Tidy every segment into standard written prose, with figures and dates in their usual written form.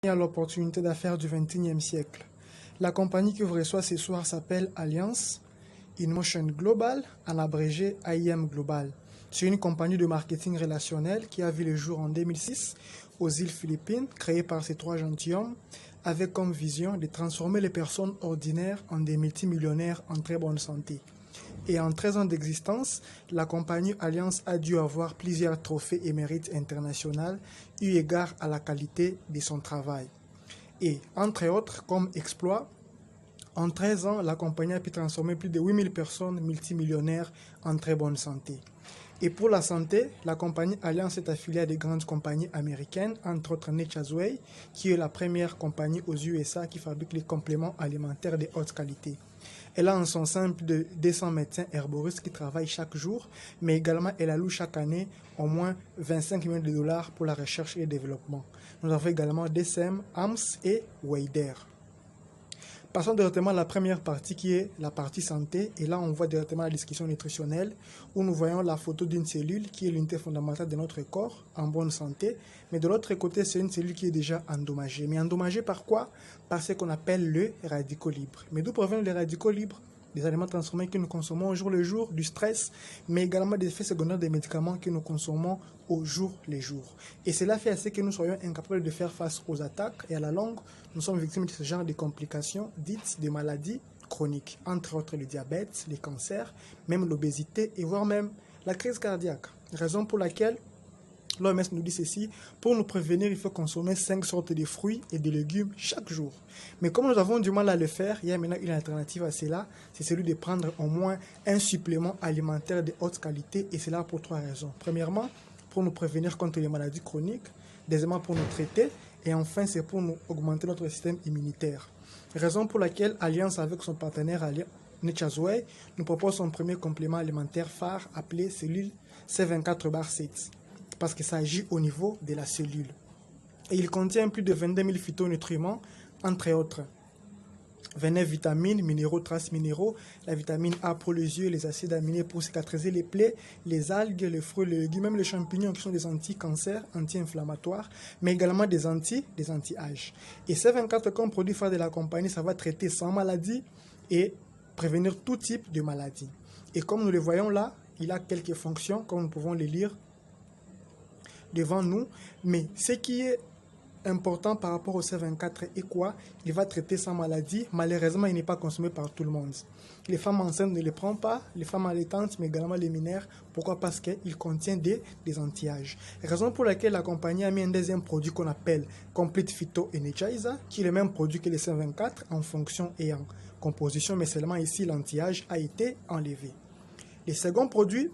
à l'opportunité d'affaires du XXIe siècle. La compagnie que vous reçoit ce soir s'appelle Alliance InMotion Global, en abrégé AIM Global. C'est une compagnie de marketing relationnel qui a vu le jour en 2006 aux îles Philippines, créée par ces trois gentilshommes, avec comme vision de transformer les personnes ordinaires en des multimillionnaires en très bonne santé. Et en 13 ans d'existence, la compagnie Alliance a dû avoir plusieurs trophées et mérites internationaux eu égard à la qualité de son travail. Et entre autres, comme exploit, en 13 ans, la compagnie a pu transformer plus de 8000 personnes multimillionnaires en très bonne santé. Et pour la santé, la compagnie Alliance est affiliée à des grandes compagnies américaines, entre autres Nature's Way, qui est la première compagnie aux USA qui fabrique les compléments alimentaires de haute qualité. Elle a en son sein plus de 200 médecins herboristes qui travaillent chaque jour, mais également elle alloue chaque année au moins 25 millions de dollars pour la recherche et le développement. Nous avons également DSM, AMS et Weider. Passons directement à la première partie qui est la partie santé. Et là, on voit directement la discussion nutritionnelle où nous voyons la photo d'une cellule qui est l'unité fondamentale de notre corps en bonne santé. Mais de l'autre côté, c'est une cellule qui est déjà endommagée. Mais endommagée par quoi? Par ce qu'on appelle le radicaux libre. Mais d'où proviennent les radicaux libres? Des aliments transformés que nous consommons au jour le jour, du stress, mais également des effets secondaires des médicaments que nous consommons au jour le jour. Et cela fait assez que nous soyons incapables de faire face aux attaques et à la longue, nous sommes victimes de ce genre de complications dites de maladies chroniques, entre autres le diabète, les cancers, même l'obésité et voire même la crise cardiaque. Raison pour laquelle l'OMS nous dit ceci, pour nous prévenir, il faut consommer 5 sortes de fruits et de légumes chaque jour. Mais comme nous avons du mal à le faire, il y a maintenant une alternative à cela, c'est celui de prendre au moins un supplément alimentaire de haute qualité, et c'est là pour 3 raisons. Premièrement, pour nous prévenir contre les maladies chroniques, deuxièmement pour nous traiter, et enfin c'est pour nous augmenter notre système immunitaire. Raison pour laquelle Alliance avec son partenaire Nature's Way nous propose son premier complément alimentaire phare appelé cellule C24/7. Parce que ça agit au niveau de la cellule. Et il contient plus de 22 000 phytonutriments, entre autres 29 vitamines, minéraux, traces minéraux, la vitamine A pour les yeux, les acides aminés pour cicatriser les plaies, les algues, les fruits, les légumes, même les champignons qui sont des anti-cancers, anti-inflammatoires, mais également des anti-âge. Et ces 24 comme produits phares de la compagnie, ça va traiter 100 maladies et prévenir tout type de maladies. Et comme nous le voyons là, il a quelques fonctions, comme nous pouvons les lire devant nous, mais ce qui est important par rapport au C24 est quoi? Il va traiter sans maladie. Malheureusement, il n'est pas consommé par tout le monde. Les femmes enceintes ne le prennent pas, les femmes allaitantes, mais également les mineurs. Pourquoi? Parce qu'il contient des anti-âges. Raison pour laquelle la compagnie a mis un deuxième produit qu'on appelle Complete Phyto Energizer, qui est le même produit que le C24 en fonction et en composition, mais seulement ici l'anti-âge a été enlevé. Le second produit,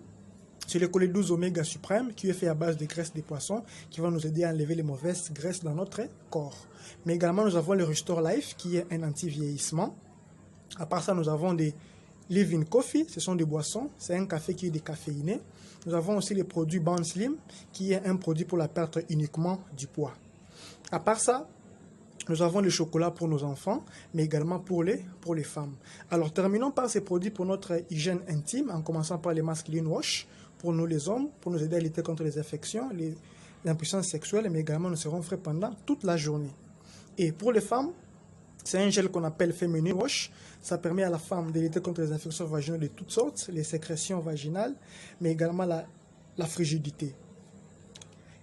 c'est le colis 12 oméga suprême qui est fait à base de graisse de poisson qui va nous aider à enlever les mauvaises graisses dans notre corps. Mais également, nous avons le Restore Life qui est un anti-vieillissement. À part ça, nous avons des Living Coffee, ce sont des boissons. C'est un café qui est décaféiné. Nous avons aussi le produit Band Slim qui est un produit pour la perte uniquement du poids. À part ça, nous avons le chocolat pour nos enfants, mais également pour les femmes. Alors, terminons par ces produits pour notre hygiène intime, en commençant par les masculine wash, pour nous les hommes, pour nous aider à lutter contre les infections, l'impuissance sexuelle, mais également nous serons frais pendant toute la journée. Et pour les femmes, c'est un gel qu'on appelle Feminine Wash. Ça permet à la femme de lutter contre les infections vaginales de toutes sortes, les sécrétions vaginales, mais également la frigidité.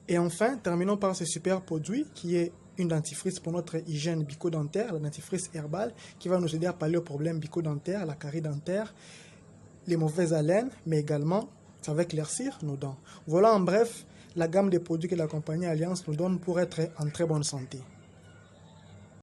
Et enfin, terminons par ce super produit qui est une dentifrice pour notre hygiène bucco-dentaire, la dentifrice herbale, qui va nous aider à pallier aux problèmes bucco-dentaires, la carie dentaire, les mauvaises haleines, mais également ça va éclaircir nos dents. Voilà en bref la gamme de produits que la compagnie Alliance nous donne pour être en très bonne santé.